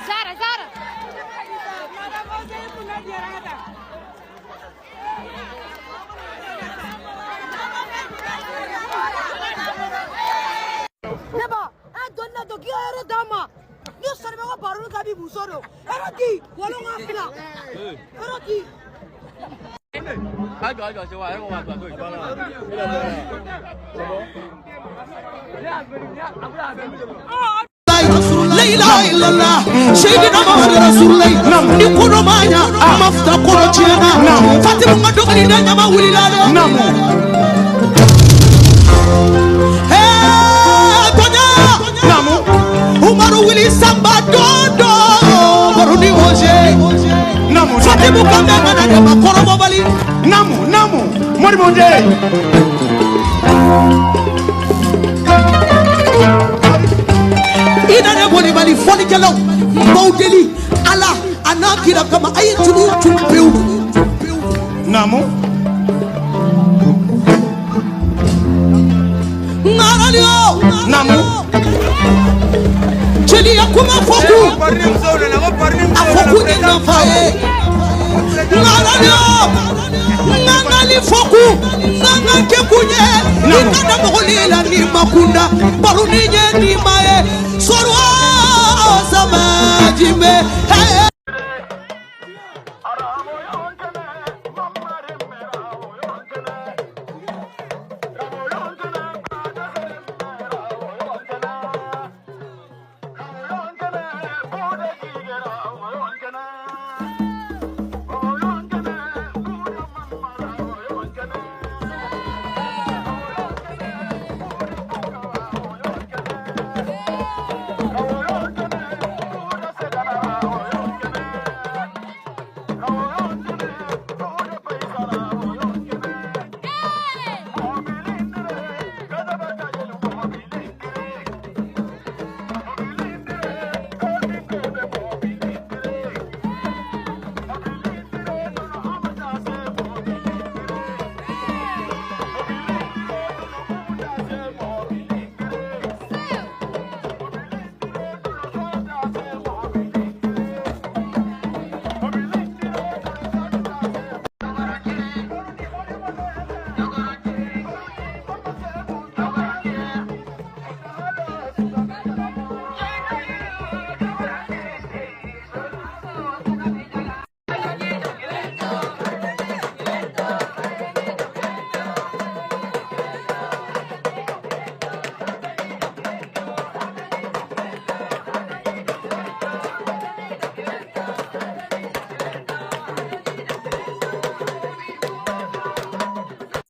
Zara. Neba, donna to kiara dama. Ni sarbe ko baru kabi busoro. Eroti, walonga fila. Eroti. Agak sewa, aku makan tu. La ilaha illallah Sayyidina Muhammad Rasulullah ni kono manya mafta kono chena Fatima ngadoka ni ndanya mawulilalo Tonya namu Umaru wili samba dodo Baruni oje namu Fatima kanga ngana de makoro bobali namu Mori bonje Ina boli bali foli kalaw bawdeli ala anakira kama ayitulu tumpeu namu ngaralio namu jeli yakuma foku afoku ina fae ngaralio ngangali foku nganake kunye ningana mogolila ni makunda baruni nye ni mae Sorwa sama jime